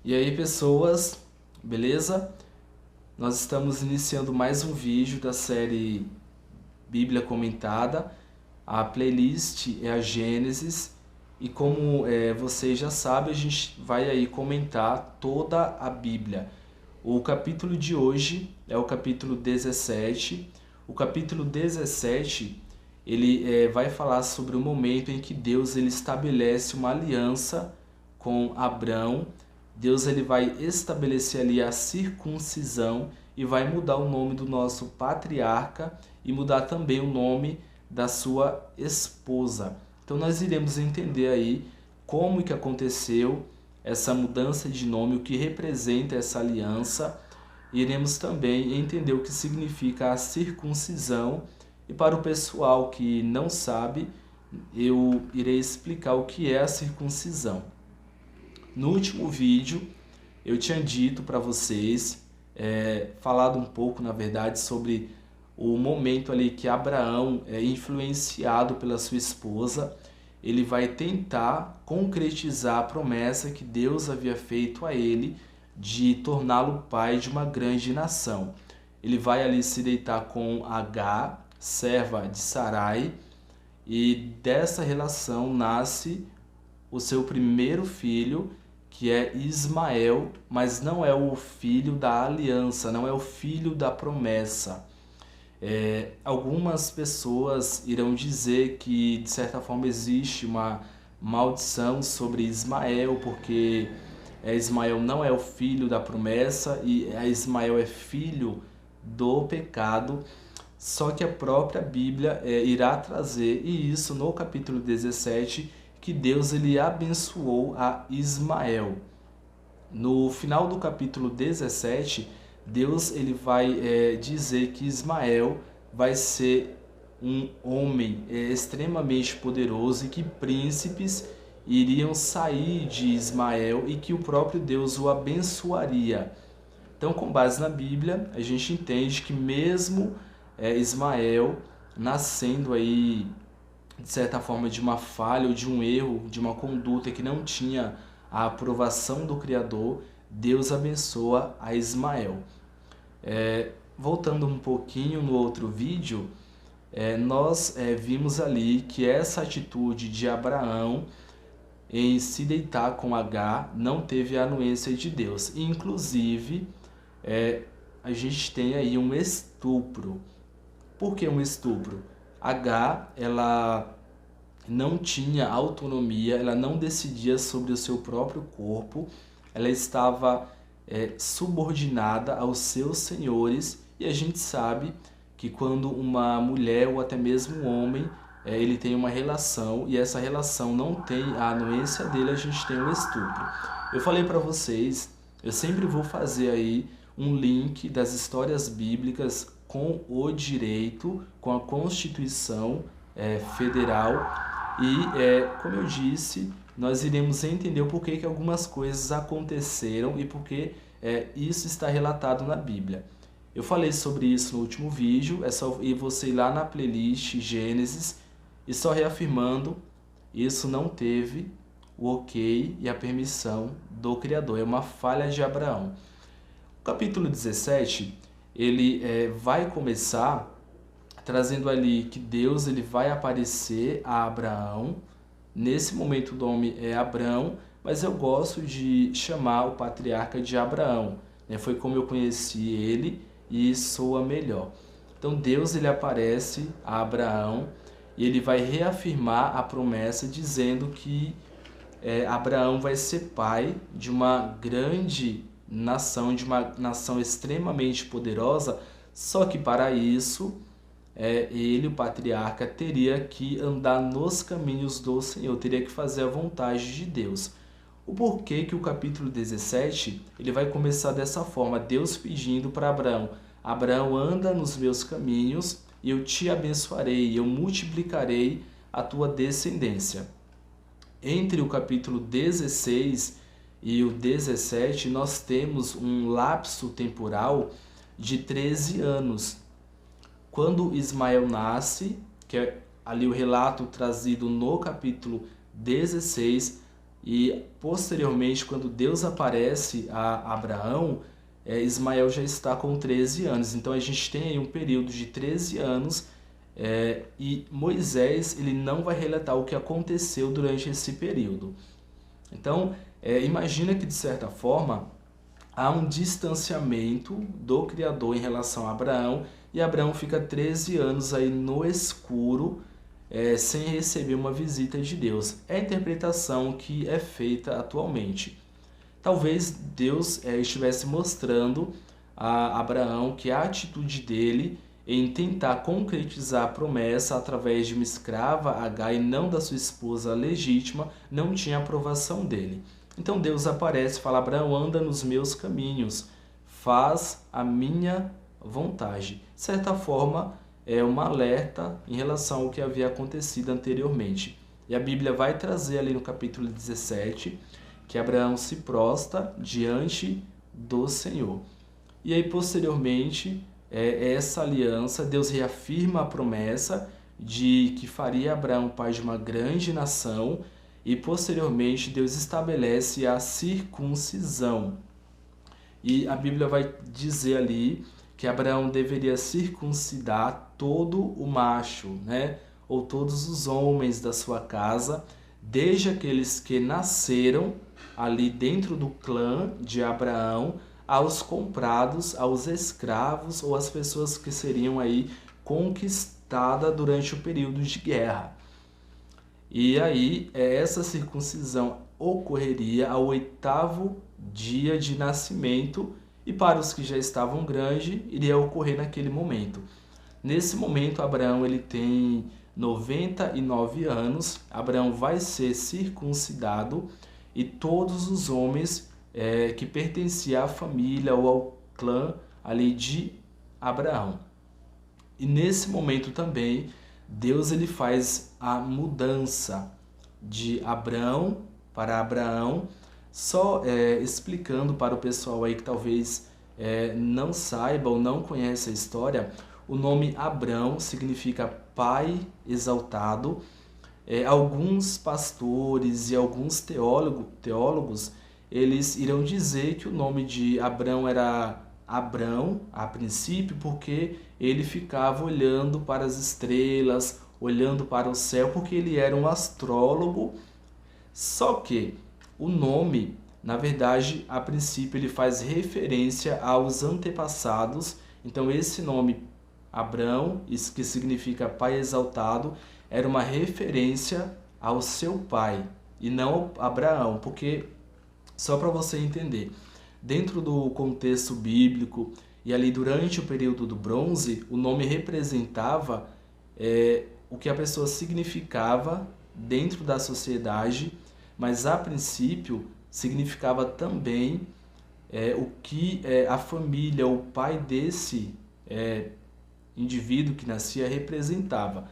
E aí, pessoas, beleza? Nós estamos iniciando mais um vídeo da série Bíblia Comentada. A playlist é a Gênesis e como vocês já sabem, a gente vai aí comentar toda a Bíblia. O capítulo de hoje é o capítulo 17. O capítulo 17, ele vai falar sobre o momento em que Deus ele estabelece uma aliança com Abrão. Deus ele vai estabelecer ali a circuncisão e vai mudar o nome do nosso patriarca e mudar também o nome da sua esposa. Então nós iremos entender aí como que aconteceu essa mudança de nome, o que representa essa aliança. Iremos também entender o que significa a circuncisão. E para o pessoal que não sabe, eu irei explicar o que é a circuncisão. No último vídeo, eu tinha dito para vocês, falado um pouco, na verdade, sobre o momento ali que Abraão é influenciado pela sua esposa. Ele vai tentar concretizar a promessa que Deus havia feito a ele de torná-lo pai de uma grande nação. Ele vai ali se deitar com Agar, serva de Sarai, e dessa relação nasce o seu primeiro filho, que é Ismael, mas não é o filho da aliança, não é o filho da promessa. Algumas pessoas irão dizer que, de certa forma, existe uma maldição sobre Ismael, porque Ismael não é o filho da promessa e Ismael é filho do pecado. Só que a própria Bíblia irá trazer, e isso no capítulo 17, que Deus ele abençoou a Ismael. No final do capítulo 17, Deus ele vai dizer que Ismael vai ser um homem extremamente poderoso e que príncipes iriam sair de Ismael e que o próprio Deus o abençoaria. Então, com base na Bíblia, a gente entende que mesmo Ismael nascendo aí de certa forma de uma falha ou de um erro, de uma conduta que não tinha a aprovação do Criador, Deus abençoa a Ismael. Voltando um pouquinho no outro vídeo, nós vimos ali que essa atitude de Abraão em se deitar com Agar não teve a anuência de Deus. E, inclusive, a gente tem aí um estupro. Por que um estupro? Agar, ela não tinha autonomia, ela não decidia sobre o seu próprio corpo, ela estava subordinada aos seus senhores, e a gente sabe que quando uma mulher ou até mesmo um homem, ele tem uma relação e essa relação não tem a anuência dele, a gente tem um estupro. Eu falei para vocês, eu sempre vou fazer aí um link das histórias bíblicas com o direito, com a Constituição Federal e, como eu disse, nós iremos entender o porquê que algumas coisas aconteceram e porquê isso está relatado na Bíblia. Eu falei sobre isso no último vídeo, é só ir você ir lá na playlist Gênesis e só reafirmando, isso não teve o ok e a permissão do Criador, é uma falha de Abraão. O capítulo 17, ele vai começar trazendo ali que Deus ele vai aparecer a Abraão. Nesse momento o nome é Abrão, mas eu gosto de chamar o patriarca de Abraão. Foi como eu conheci ele e soa melhor. Então Deus ele aparece a Abraão e ele vai reafirmar a promessa dizendo que Abraão vai ser pai de uma grande nação, de uma nação extremamente poderosa, só que para isso ele, o patriarca, teria que andar nos caminhos do Senhor, teria que fazer a vontade de Deus. O porquê que o capítulo 17 ele vai começar dessa forma, Deus pedindo para Abraão, Abraão, anda nos meus caminhos e eu te abençoarei, eu multiplicarei a tua descendência. Entre o capítulo 16 e o 17, nós temos um lapso temporal de 13 anos. Quando Ismael nasce, que é ali o relato trazido no capítulo 16, E posteriormente, quando Deus aparece a Abraão, Ismael já está com 13 anos. Então a gente tem aí um período de 13 anos e Moisés ele não vai relatar o que aconteceu durante esse período. Então imagina que de certa forma há um distanciamento do Criador em relação a Abraão, e Abraão fica 13 anos aí no escuro, sem receber uma visita de Deus. É a interpretação que é feita atualmente. Talvez Deus estivesse mostrando a Abraão que a atitude dele em tentar concretizar a promessa através de uma escrava, Agar, e não da sua esposa legítima, não tinha aprovação dele. Então Deus aparece e fala: Abraão, anda nos meus caminhos, faz a minha vontade. De certa forma, é uma alerta em relação ao que havia acontecido anteriormente. E a Bíblia vai trazer ali no capítulo 17 que Abraão se prostra diante do Senhor. E aí, posteriormente, essa aliança, Deus reafirma a promessa de que faria Abraão pai de uma grande nação, e posteriormente Deus estabelece a circuncisão. E a Bíblia vai dizer ali que Abraão deveria circuncidar todo o macho, né? Ou todos os homens da sua casa, desde aqueles que nasceram ali dentro do clã de Abraão, aos comprados, aos escravos ou às pessoas que seriam aí conquistadas durante o período de guerra. E aí essa circuncisão ocorreria ao 8º dia de nascimento, e para os que já estavam grandes, iria ocorrer naquele momento. Nesse momento, Abraão ele tem 99 anos, Abraão vai ser circuncidado, e todos os homens que pertenciam à família ou ao clã ali de Abraão. E nesse momento também, Deus ele faz a mudança de Abrão para Abraão, só explicando para o pessoal aí que talvez não saiba ou não conhece a história. O nome Abrão significa pai exaltado. Alguns pastores e alguns teólogos eles irão dizer que o nome de Abrão era Abrão a princípio, porque ele ficava olhando para as estrelas, olhando para o céu, porque ele era um astrólogo. Só que o nome, na verdade, a princípio ele faz referência aos antepassados. Então esse nome Abrão, isso que significa pai exaltado, era uma referência ao seu pai e não ao Abraão, porque só para você entender, dentro do contexto bíblico e ali durante o período do bronze, o nome representava o que a pessoa significava dentro da sociedade, mas a princípio significava também o que a família, o pai desse indivíduo que nascia representava.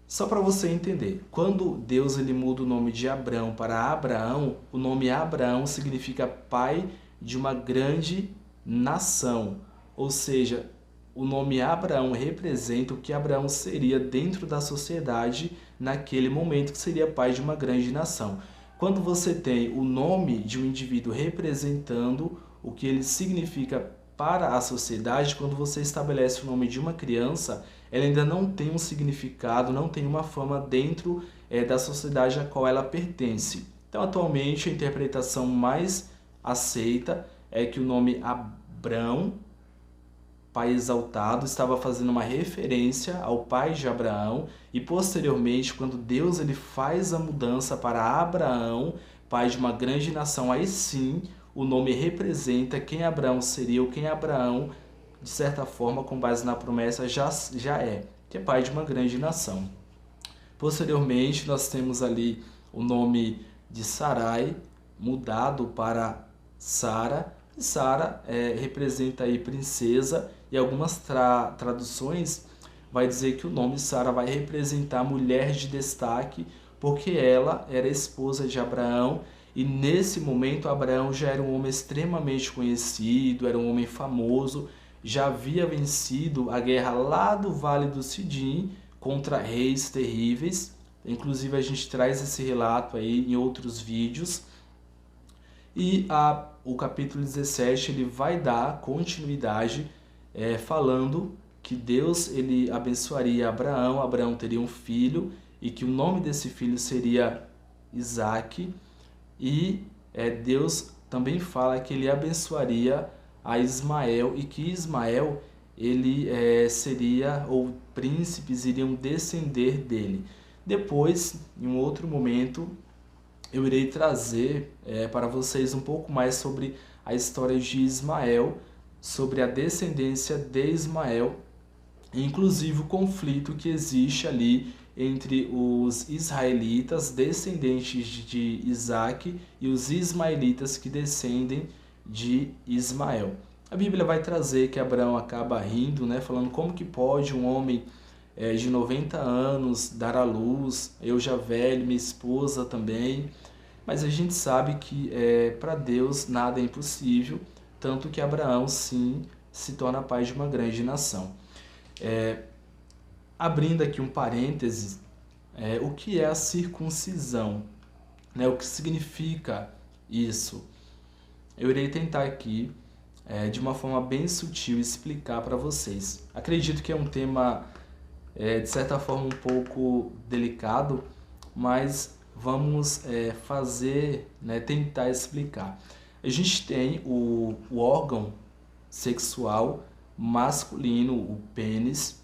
Só para você entender, quando Deus ele muda o nome de Abrão para Abraão, o nome Abraão significa pai de uma grande nação. Ou seja, o nome Abraão representa o que Abraão seria dentro da sociedade naquele momento, que seria pai de uma grande nação. Quando você tem o nome de um indivíduo representando o que ele significa para a sociedade, quando você estabelece o nome de uma criança, ela ainda não tem um significado, não tem uma fama dentro da sociedade a qual ela pertence. Então, atualmente, a interpretação mais aceita é que o nome Abrão, pai exaltado, estava fazendo uma referência ao pai de Abraão, e posteriormente, quando Deus ele faz a mudança para Abraão, pai de uma grande nação, aí sim o nome representa quem Abraão seria, ou quem Abraão, de certa forma, com base na promessa, já é, que é pai de uma grande nação. Posteriormente, nós temos ali o nome de Sarai, mudado para Sara, e Sara representa aí princesa, e algumas traduções vai dizer que o nome Sara vai representar mulher de destaque, porque ela era esposa de Abraão, e nesse momento Abraão já era um homem extremamente conhecido, era um homem famoso, já havia vencido a guerra lá do Vale do Sidim contra reis terríveis, Inclusive a gente traz esse relato aí em outros vídeos. E o capítulo 17 ele vai dar continuidade falando que Deus ele abençoaria Abraão, Abraão teria um filho e que o nome desse filho seria Isaque. E Deus também fala que ele abençoaria a Ismael e que Ismael ele seria, ou príncipes iriam descender dele. Depois, em um outro momento, eu irei trazer para vocês um pouco mais sobre a história de Ismael, sobre a descendência de Ismael, inclusive o conflito que existe ali entre os israelitas descendentes de Isaque e os ismaelitas que descendem de Ismael. A Bíblia vai trazer que Abraão acaba rindo, né, falando como que pode um homem de 90 anos dar à luz, eu já velho, minha esposa também, mas a gente sabe que para Deus nada é impossível, tanto que Abraão sim se torna pai de uma grande nação. Abrindo aqui um parêntese, o que é a circuncisão? Né? O que significa isso? Eu irei tentar aqui, de uma forma bem sutil, explicar para vocês. Acredito que é um tema, de certa forma, um pouco delicado, mas vamos fazer, né, tentar explicar. A gente tem o órgão sexual masculino, o pênis,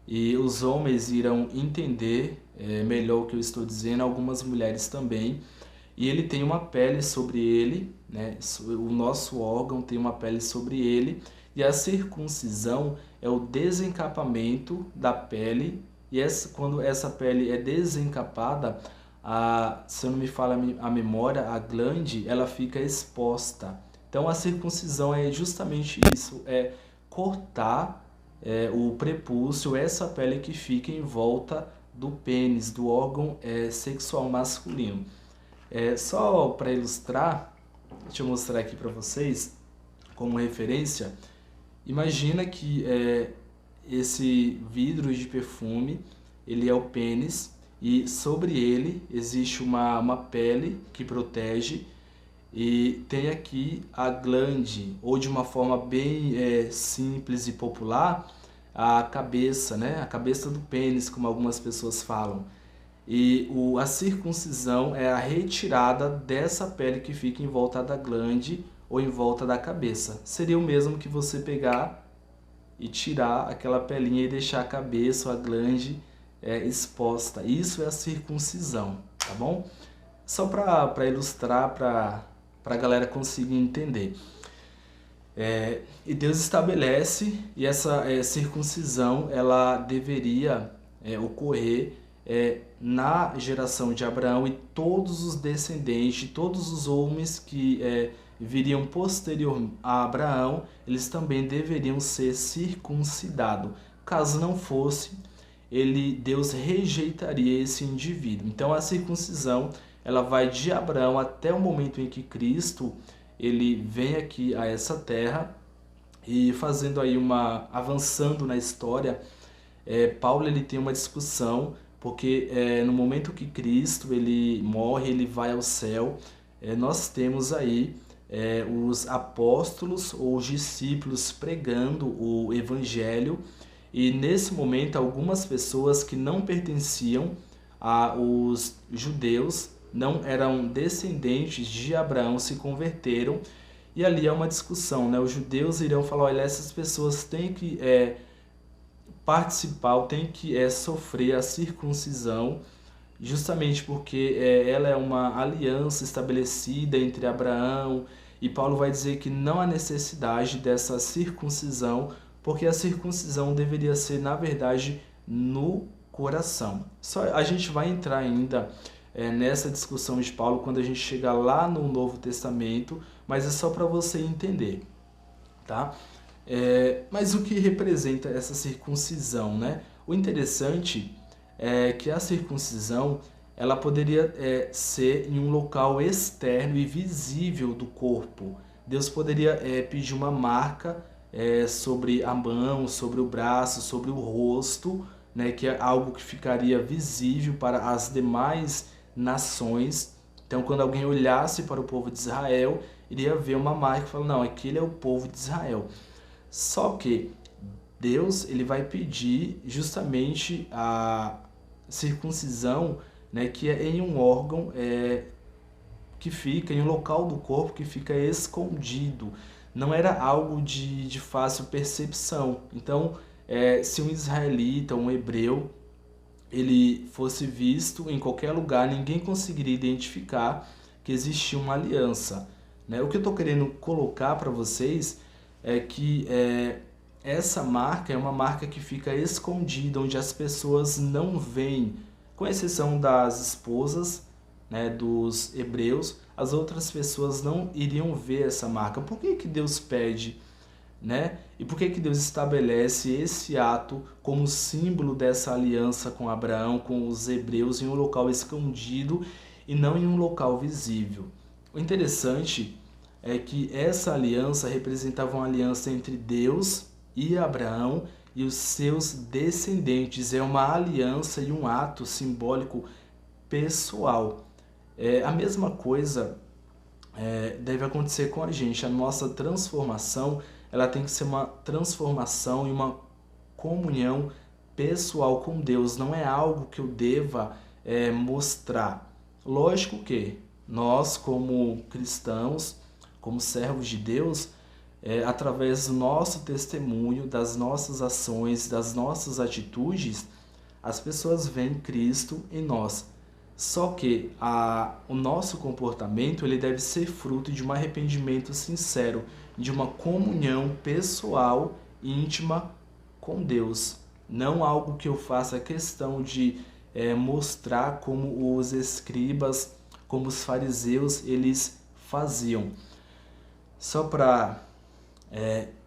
e os homens irão entender melhor o que eu estou dizendo, algumas mulheres também. E ele tem uma pele sobre ele, né? O nosso órgão tem uma pele sobre ele, e a circuncisão é o desencapamento da pele, e quando essa pele é desencapada, se eu não me falha a memória, a glande, ela fica exposta. Então a circuncisão é justamente isso, é cortar o prepúcio, essa pele que fica em volta do pênis, do órgão sexual masculino. Só para ilustrar, deixa eu mostrar aqui para vocês como referência. Imagina que esse vidro de perfume, ele é o pênis e sobre ele existe uma pele que protege e tem aqui a glande, ou de uma forma bem simples e popular, a cabeça, né? A cabeça do pênis, como algumas pessoas falam. E a circuncisão é a retirada dessa pele que fica em volta da glande ou em volta da cabeça. Seria o mesmo que você pegar e tirar aquela pelinha e deixar a cabeça ou a glande exposta. Isso é a circuncisão, tá bom? Só para ilustrar, para a galera conseguir entender. E Deus estabelece, e essa circuncisão ela deveria ocorrer na geração de Abraão, e todos os descendentes, todos os homens que viriam posterior a Abraão, eles também deveriam ser circuncidados. Caso não fosse, Deus rejeitaria esse indivíduo. Então a circuncisão ela vai de Abraão até o momento em que Cristo ele vem aqui a essa terra, e fazendo aí avançando na história, Paulo ele tem uma discussão, porque no momento que Cristo ele morre, ele vai ao céu, nós temos aí os apóstolos ou os discípulos pregando o evangelho, e nesse momento algumas pessoas que não pertenciam aos judeus, não eram descendentes de Abraão, se converteram, e ali é uma discussão, né? Os judeus irão falar, olha, essas pessoas têm que participar, têm que sofrer a circuncisão, justamente porque ela é uma aliança estabelecida entre Abraão, e Paulo vai dizer que não há necessidade dessa circuncisão, porque a circuncisão deveria ser, na verdade, no coração. Só a gente vai entrar ainda nessa discussão de Paulo quando a gente chegar lá no Novo Testamento, mas é só para você entender, tá? Mas o que representa essa circuncisão, né? O interessante é que a circuncisão ela poderia ser em um local externo e visível do corpo. Deus poderia pedir uma marca sobre a mão, sobre o braço, sobre o rosto, né, que é algo que ficaria visível para as demais nações. Então, quando alguém olhasse para o povo de Israel, iria ver uma marca e falar, não, aquele é o povo de Israel. Só que Deus, ele vai pedir justamente a circuncisão, né, que é em um órgão que fica em um local do corpo que fica escondido. Não era algo de fácil percepção. Então, se um israelita, um hebreu, ele fosse visto em qualquer lugar, ninguém conseguiria identificar que existia uma aliança, né? O que eu estou querendo colocar para vocês é que essa marca é uma marca que fica escondida, onde as pessoas não veem, com exceção das esposas, né, dos hebreus, as outras pessoas não iriam ver essa marca. Por que Deus pede, né? E por que Deus estabelece esse ato como símbolo dessa aliança com Abraão, com os hebreus, em um local escondido e não em um local visível? O interessante é que essa aliança representava uma aliança entre Deus e Abraão e os seus descendentes. É uma aliança e um ato simbólico pessoal. A mesma coisa deve acontecer com a gente. A nossa transformação, ela tem que ser uma transformação e uma comunhão pessoal com Deus. Não é algo que eu deva mostrar. Lógico que nós, como cristãos, como servos de Deus, através do nosso testemunho, das nossas ações, das nossas atitudes, as pessoas veem Cristo em nós. Só que o nosso comportamento, ele deve ser fruto de um arrependimento sincero, de uma comunhão pessoal e íntima com Deus. Não algo que eu faça questão de mostrar como os escribas, como os fariseus, eles faziam. Só para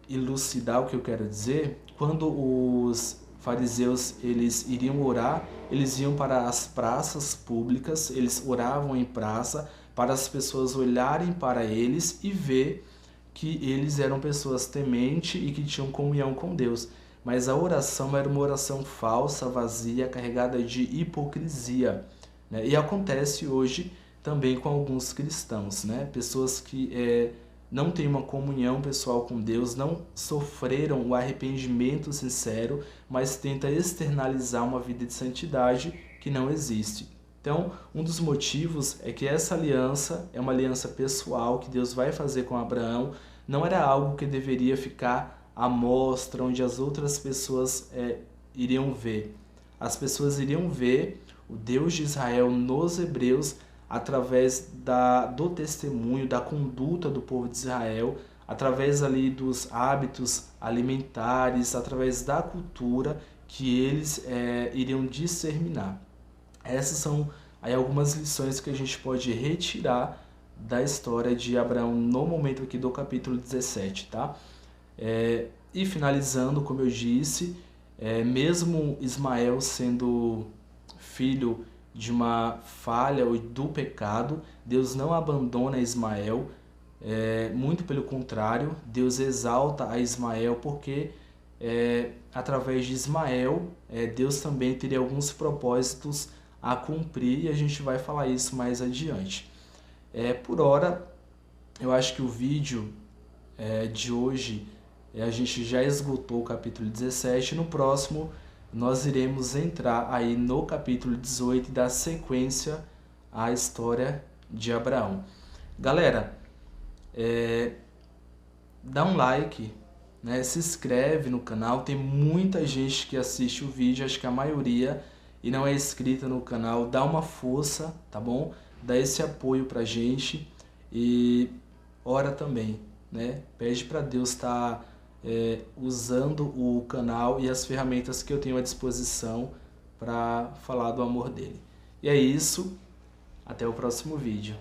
elucidar o que eu quero dizer, quando os fariseus eles iriam orar, eles iam para as praças públicas, eles oravam em praça para as pessoas olharem para eles e ver que eles eram pessoas tementes e que tinham comunhão com Deus. Mas a oração era uma oração falsa, vazia, carregada de hipocrisia, né? E acontece hoje também com alguns cristãos, né? Pessoas que não têm uma comunhão pessoal com Deus, não sofreram o arrependimento sincero, mas tenta externalizar uma vida de santidade que não existe. Então, um dos motivos é que essa aliança é uma aliança pessoal que Deus vai fazer com Abraão, não era algo que deveria ficar à mostra, onde as outras pessoas iriam ver. As pessoas iriam ver o Deus de Israel nos hebreus através do testemunho, da conduta do povo de Israel, através ali dos hábitos alimentares, através da cultura que eles iriam disseminar. Essas são aí algumas lições que a gente pode retirar da história de Abraão no momento aqui do capítulo 17, tá? E finalizando, como eu disse, mesmo Ismael sendo filho de uma falha ou do pecado, Deus não abandona Ismael, muito pelo contrário, Deus exalta a Ismael porque através de Ismael, Deus também teria alguns propósitos a cumprir e a gente vai falar isso mais adiante. Por hora, eu acho que o vídeo de hoje, a gente já esgotou o capítulo 17, no próximo nós iremos entrar aí no capítulo 18 da sequência à história de Abraão. Galera, dá um like, né? Se inscreve no canal, tem muita gente que assiste o vídeo, acho que a maioria, e não é inscrita no canal. Dá uma força, tá bom? Dá esse apoio pra gente e ora também, né? Pede para Deus estar usando o canal e as ferramentas que eu tenho à disposição para falar do amor dele. E é isso, até o próximo vídeo.